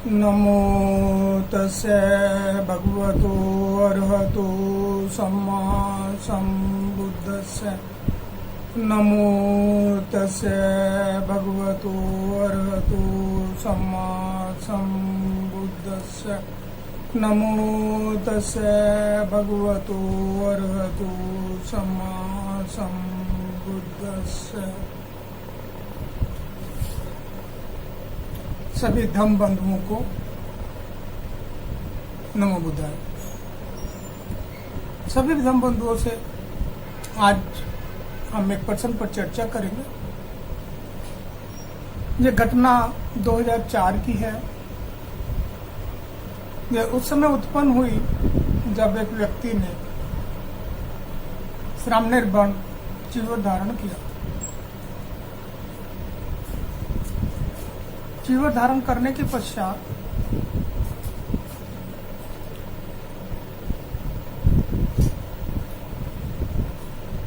नमो तस्से भगवतो अरहतो सम्मा सम्बुद्धस्से। नमो तस्से भगवतो अरहतो सम्मा सम्बुद्धस्से। नमो तस्से भगवतो अरहतो सम्मा सम्बुद्धस्से। सभी धम्म बंधुओं को नमो बुद्धाय। सभी धम्म बंधुओं से आज हम एक प्रश्न पर चर्चा करेंगे। ये घटना 2004 की है। यह उस समय उत्पन्न हुई जब एक व्यक्ति ने श्रामनिर्वाण चीवर धारण किया। चीवर धारण करने के पश्चात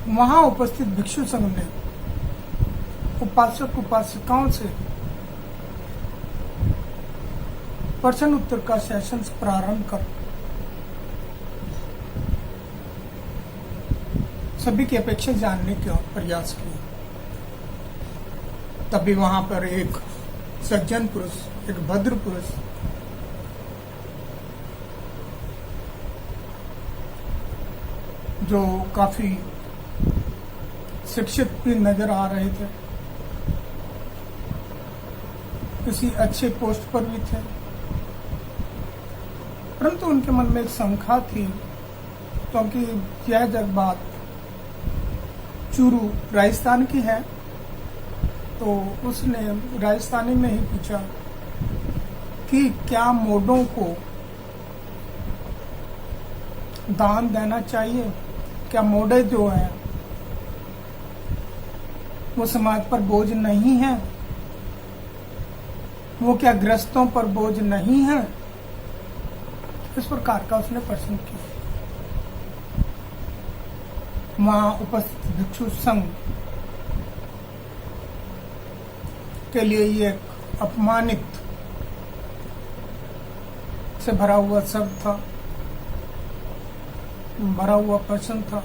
वहां उपस्थित भिक्षु संघ ने उपासक उपासिकाओं से प्रश्न उत्तर का सेशन प्रारंभ कर सभी की अपेक्षा जानने का प्रयास किया। तभी वहां पर एक सज्जन पुरुष, एक भद्र पुरुष जो काफी शिक्षित भी नजर आ रहे थे, किसी अच्छे पोस्ट पर भी थे, परंतु उनके मन में एक शंका थी, क्योंकि यह जब बात चूरू राजस्थान की है, तो उसने राजस्थानी में ही पूछा कि क्या मोडों को दान देना चाहिए? क्या मोडे जो है वो समाज पर बोझ नहीं है? वो क्या ग्रस्तों पर बोझ नहीं है? इस प्रकार का उसने प्रश्न किया। वहां उपस्थित भिक्षु संघ के लिए ये अपमानित से भरा हुआ शब्द था, भरा हुआ प्रश्न था,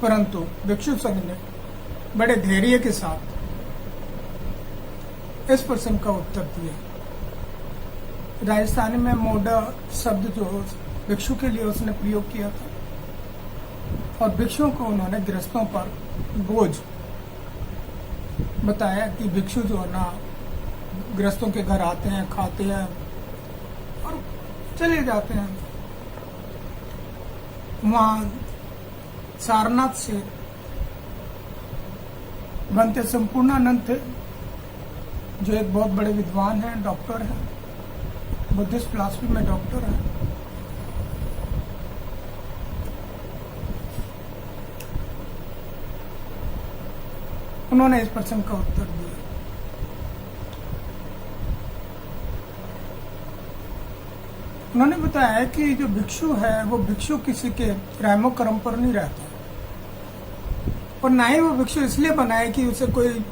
परंतु भिक्षु संघ ने बड़े धैर्य के साथ इस प्रश्न का उत्तर दिया। राजस्थानी में मोडा शब्द जो भिक्षु के लिए उसने प्रयोग किया था, और भिक्षुओं को उन्होंने गृहस्थों पर बोझ बताया कि भिक्षु जो है ना गृहस्थों के घर आते हैं, खाते हैं और चले जाते हैं। वहां सारनाथ से बनते संपूर्णानंद थे, जो एक बहुत बड़े विद्वान हैं, डॉक्टर हैं, बुद्धिस्ट फिलॉसफी में डॉक्टर हैं। उन्होंने इस प्रश्न का उत्तर दिया। उन्होंने बताया कि जो भिक्षु है वो भिक्षु किसी के रैमो कर्म पर नहीं रहता, और ना ही वो भिक्षु इसलिए बनाए कि उसे कोई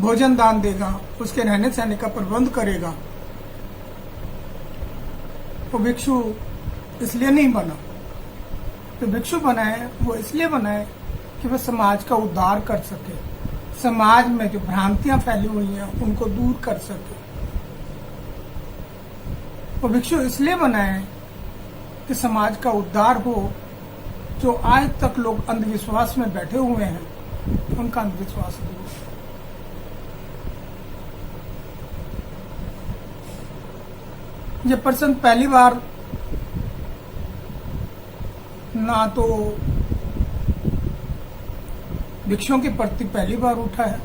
भोजन दान देगा, उसके रहने सहने का प्रबंध करेगा। वो भिक्षु इसलिए नहीं बना। तो भिक्षु बनाए वो इसलिए बनाए कि वह समाज का उद्धार कर सके, समाज में जो भ्रांतियां फैली हुई हैं उनको दूर कर सके। वो भिक्षु इसलिए बनाए कि समाज का उद्धार हो। जो आज तक लोग अंधविश्वास में बैठे हुए हैं उनका अंधविश्वास दूर। ये प्रश्न पहली बार ना तो भिक्षुओं के प्रति पहली बार उठा है,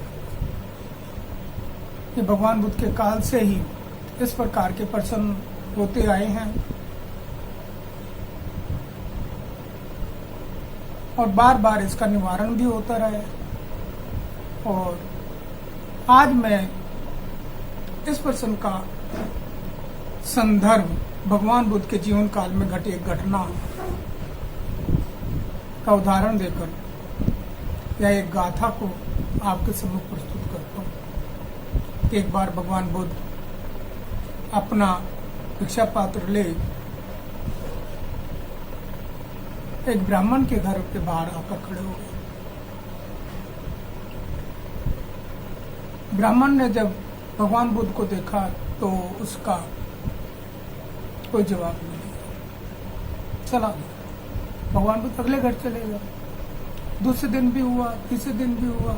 कि भगवान बुद्ध के काल से ही इस प्रकार के प्रश्न होते आए हैं, और बार बार इसका निवारण भी होता रहा है। और आज मैं इस प्रश्न का संदर्भ भगवान बुद्ध के जीवन काल में घटी एक घटना का उदाहरण देकर या एक गाथा को आपके सम्मुख प्रस्तुत करता हूँ। एक बार भगवान बुद्ध अपना भिक्षा पात्र ले एक ब्राह्मण के घर के बाहर आकर खड़े हो गए। ब्राह्मण ने जब भगवान बुद्ध को देखा तो उसका कोई जवाब नहीं दिया, चला गया। भगवान बुद्ध अगले घर चले गए। दूसरे दिन भी हुआ, तीसरे दिन भी हुआ।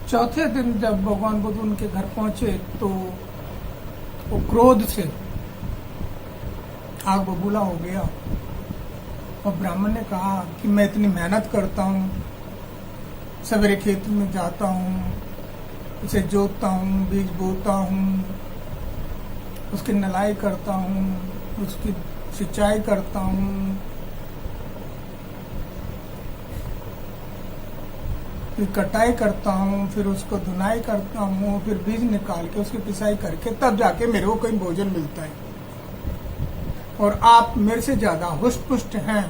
चौथे दिन जब भगवान बुद्ध उनके घर पहुंचे तो वो क्रोध से आग बबूला हो गया और ब्राह्मण ने कहा कि मैं इतनी मेहनत करता हूँ, सवेरे खेत में जाता हूँ, उसे जोतता हूँ, बीज बोता हूँ, उसकी नलाई करता हूँ, उसकी सिंचाई करता हूँ, फिर कटाई करता हूँ, फिर उसको धुनाई करता हूँ, फिर बीज निकाल के उसकी पिसाई करके तब जाके मेरे को कहीं भोजन मिलता है। और आप मेरे से ज्यादा हुष्ट पुष्ट हैं,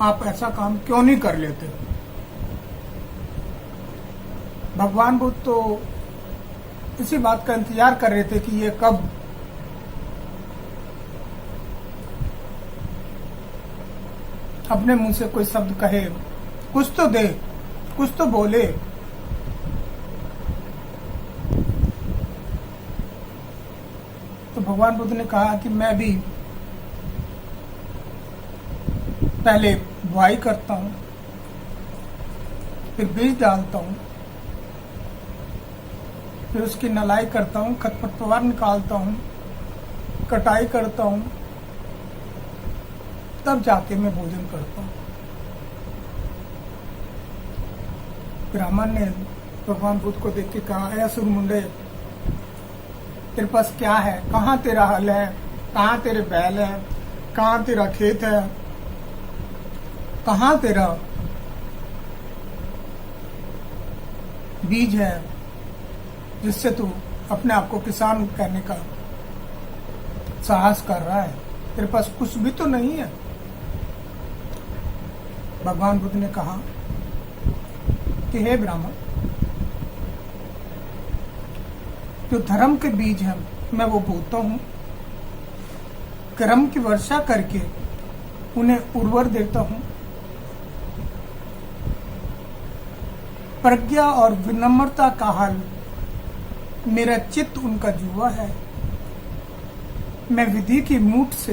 आप ऐसा काम क्यों नहीं कर लेते? भगवान बुद्ध तो इसी बात का इंतजार कर रहे थे कि ये कब अपने मुंह से कोई शब्द कहे, कुछ तो दे, कुछ तो बोले। तो भगवान बुद्ध ने कहा कि मैं भी पहले बुआई करता हूँ, फिर बीज डालता हूँ, फिर उसकी नलाई करता हूँ, खरपतवार निकालता हूँ, कटाई करता हूँ, तब जाके मैं भोजन करता हूँ। ब्राह्मण ने भगवान बुद्ध को देख के कहा, ऐ असुर मुंडे, तेरे पास क्या है? कहाँ तेरा हल है? कहाँ तेरे बैल है? कहाँ तेरा खेत है? कहाँ तेरा बीज है जिससे तू अपने आप को किसान कहने का साहस कर रहा है? तेरे पास कुछ भी तो नहीं है। भगवान बुद्ध ने कहा कि हे ब्राह्मण, जो धर्म के बीज हैं मैं वो बोता हूँ, कर्म की वर्षा करके उन्हें उर्वर देता हूँ, प्रज्ञा और विनम्रता का हल मेरा चित्त उनका जुआ है। मैं विधि की मूठ से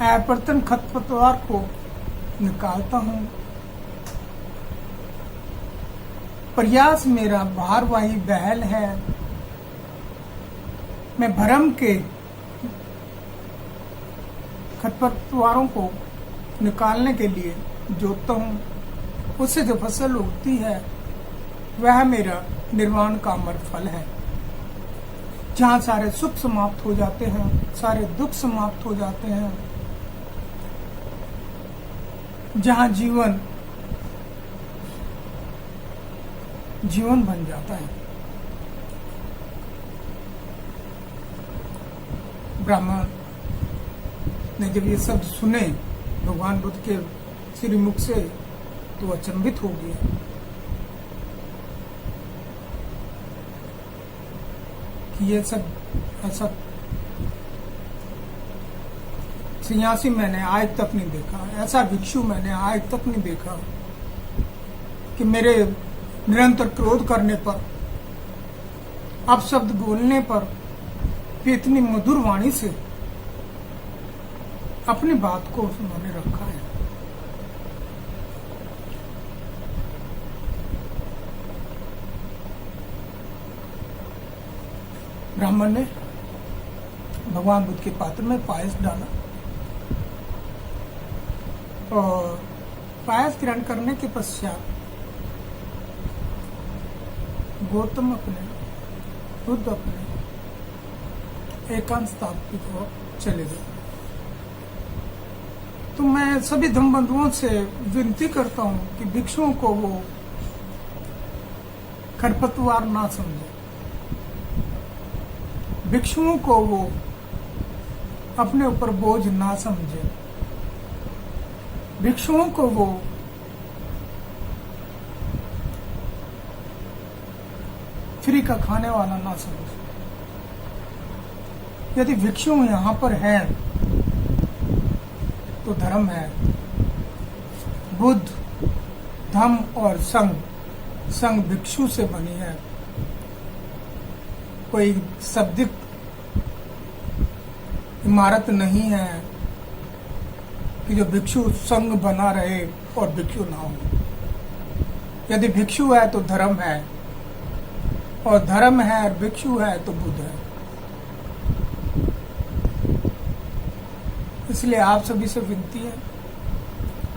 अपरतन खरपतवार को निकालता हूँ। प्रयास मेरा भारवाही बैल है। मैं भरम के खरपतवारों को निकालने के लिए जोतता हूँ। उससे जो फसल उगती है वह मेरा निर्वाण का अमर फल है, जहाँ सारे सुख समाप्त हो जाते हैं, सारे दुख समाप्त हो जाते हैं, जहाँ जीवन जीवन बन जाता है। ब्राह्मण ने जब ये शब्द सुने भगवान बुद्ध के श्रीमुख से तो अचंभित हो गया। कि ये सब ऐसा सन्यासी मैंने आज तक नहीं देखा, ऐसा भिक्षु मैंने आज तक नहीं देखा कि मेरे निरंतर क्रोध करने पर, अपशब्द बोलने पर भी इतनी मधुर वाणी से अपनी बात को उन्होंने रखा है। ब्राह्मण ने भगवान बुद्ध के पात्र में पायस डाला और पायस ग्रहण करने के पश्चात गौतम अपने बुद्ध अपने एकांत स्थान की ओर चले गए। तो मैं सभी धम्म बंधुओं से विनती करता हूं कि भिक्षुओं को वो खरपतवार ना समझे, भिक्षुओं को वो अपने ऊपर बोझ ना समझे, भिक्षुओं को वो फ्री का खाने वाला ना समझे। यदि भिक्षु यहाँ पर है तो धर्म है। बुद्ध, धम्म और संघ भिक्षु से बनी है। कोई शाब्दिक इमारत नहीं है कि जो भिक्षु संघ बना रहे और भिक्षु ना हो। यदि भिक्षु है तो धर्म है, और धर्म है और भिक्षु है तो बुद्ध है। इसलिए आप सभी से विनती है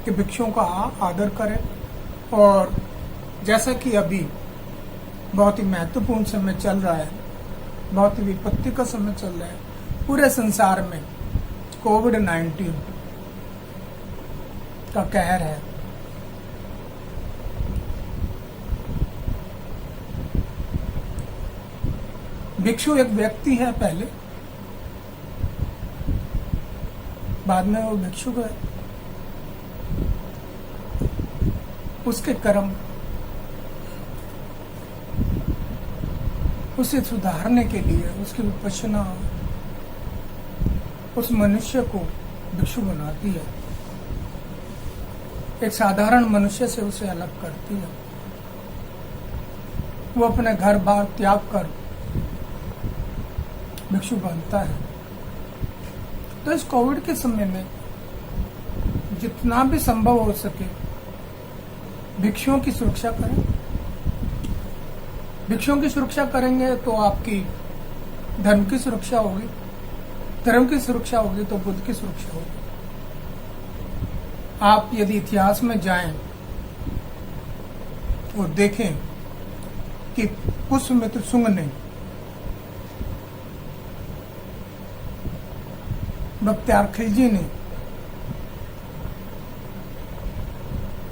कि भिक्षुओं का आदर करें। और जैसा कि अभी बहुत ही महत्वपूर्ण समय चल रहा है, बहुत ही विपत्ति का समय चल रहा है पूरे संसार में, कोविड-19 का कहर है। भिक्षु एक व्यक्ति है पहले, बाद में वो भिक्षुक है। उसके कर्म उसे सुधारने के लिए, उसकी विपश्यना उस मनुष्य को भिक्षु बनाती है, एक साधारण मनुष्य से उसे अलग करती है। वो अपने घर बार त्याग कर भिक्षु बनता है। तो इस कोविड के समय में जितना भी संभव हो सके भिक्षुओं की सुरक्षा करें। भिक्षुओं की सुरक्षा करेंगे तो आपकी धर्म की सुरक्षा होगी, धर्म की सुरक्षा होगी तो बुद्ध की सुरक्षा होगी। आप यदि इतिहास में जाएं और देखें कि पुष्यमित्र शुंग ने बख्तियार खिलजी ने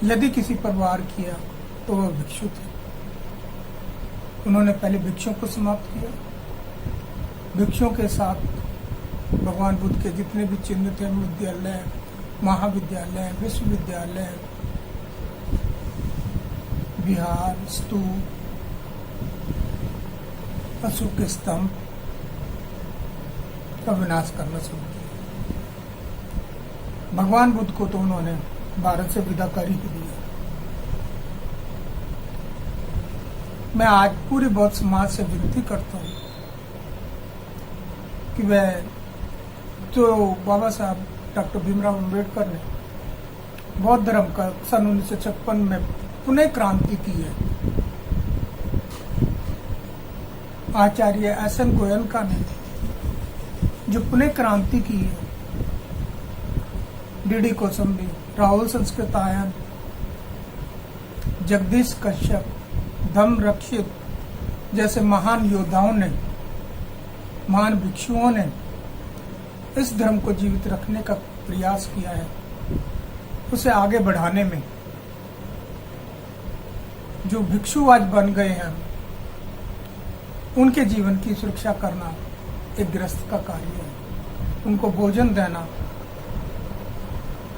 यदि किसी पर वार किया तो वह भिक्षु थे। उन्होंने पहले भिक्षुओं को समाप्त किया। भिक्षुओं के साथ भगवान बुद्ध के जितने भी चिन्ह थे, विद्यालय, महाविद्यालय, विश्वविद्यालय, विहार, स्तूप, अशोक के स्तंभ का विनाश करना शुरू किया। भगवान बुद्ध को तो उन्होंने भारत से विदा कर ही दिया। मैं आज पूरे बौद्ध समाज से विनती करता हूँ कि वह जो बाबा साहब डॉक्टर भीमराव अम्बेडकर ने बौद्ध धर्म का सन 1956 में पुनः क्रांति की है, आचार्य एस.एन. गोयनका ने जो पुनः क्रांति की है, डी.डी. कोसंबी, राहुल संस्कृतायन, जगदीश कश्यप, धम्म रक्षित जैसे महान योद्धाओं ने, महान भिक्षुओं ने इस धर्म को जीवित रखने का प्रयास किया है, उसे आगे बढ़ाने में। जो भिक्षु आज बन गए हैं उनके जीवन की सुरक्षा करना एक गृहस्थ का कार्य है। उनको भोजन देना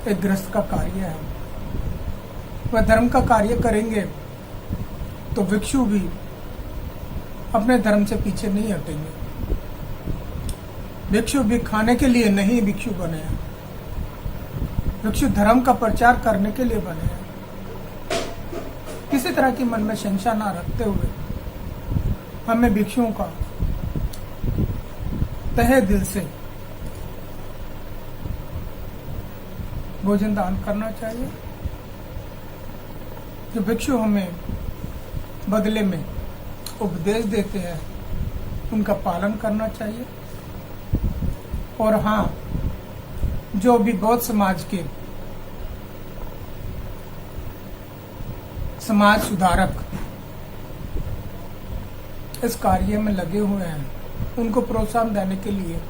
एक गृहस्थ का कार्य है। वह धर्म का कार्य करेंगे तो भिक्षु भी अपने धर्म से पीछे नहीं हटेंगे। भिक्षु भी खाने के लिए नहीं भिक्षु बने हैं, भिक्षु धर्म का प्रचार करने के लिए बने हैं। किसी तरह की मन में शंका ना रखते हुए हमें भिक्षुओं का तहे दिल से भोजन दान करना चाहिए। जो भिक्षु हमें बदले में उपदेश देते हैं उनका पालन करना चाहिए। और हाँ, जो भी बौद्ध समाज के समाज सुधारक इस कार्य में लगे हुए हैं, उनको प्रोत्साहन देने के लिए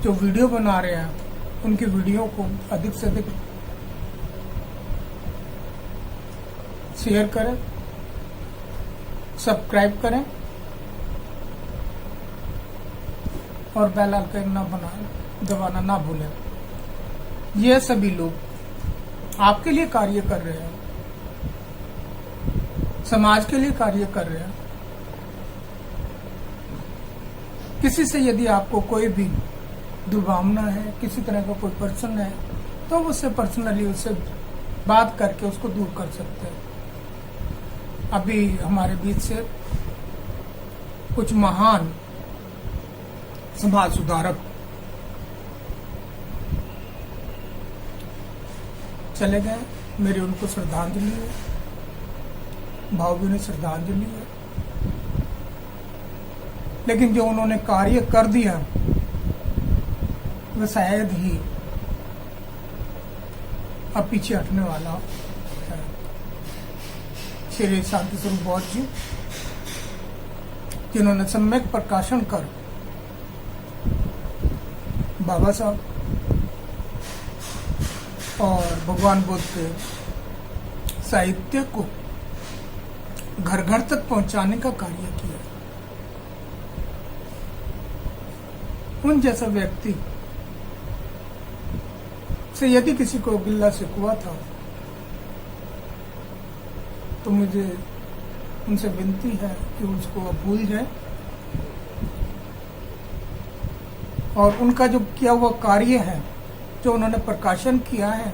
जो वीडियो बना रहे हैं, उनकी वीडियो को अधिक से अधिक शेयर करें, सब्सक्राइब करें और बेल आइकन दबाना ना भूलें। ये सभी लोग आपके लिए कार्य कर रहे हैं, समाज के लिए कार्य कर रहे हैं। किसी से यदि आपको कोई भी दुर्भावना है, किसी तरह का कोई पर्सन है, तो उससे पर्सनली उससे बात करके उसको दूर कर सकते हैं। अभी हमारे बीच से कुछ महान समाज सुधारक चले गए, मेरी उनको श्रद्धांजलि है, भावभीनी श्रद्धांजलि है। लेकिन जो उन्होंने कार्य कर दिया वह शायद ही अब पीछे हटने वाला है। श्री शांति स्वरूप बौद्ध जी, जिन्होंने सम्यक प्रकाशन कर बाबा साहब और भगवान बुद्ध के साहित्य को घर घर तक पहुंचाने का कार्य किया। उन जैसा व्यक्ति से यदि किसी को गिल्ला शिकवा था तो मुझे उनसे विनती है कि उसको अब भूल जाए और उनका जो किया हुआ कार्य है, जो उन्होंने प्रकाशन किया है,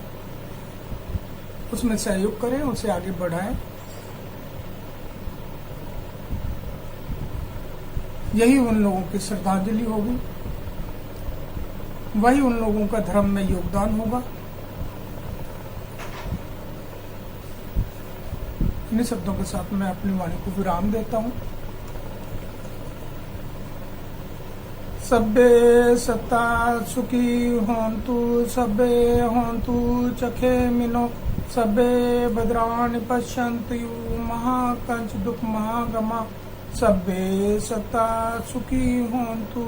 उसमें सहयोग करें, उसे आगे बढ़ाएं। यही उन लोगों की श्रद्धांजलि होगी, वही उन लोगों का धर्म में योगदान होगा। इन्हीं शब्दों के साथ मैं अपनी वाणी को विराम देता हूं। सब्बे सत्ता सुखी होन्तु, सब्बे होन्तु चखेमिनो, सब्बे भद्राणि पश्यन्तु महाकंच दुख महागमा, सब्बे सत्ता सुखी होन्तु।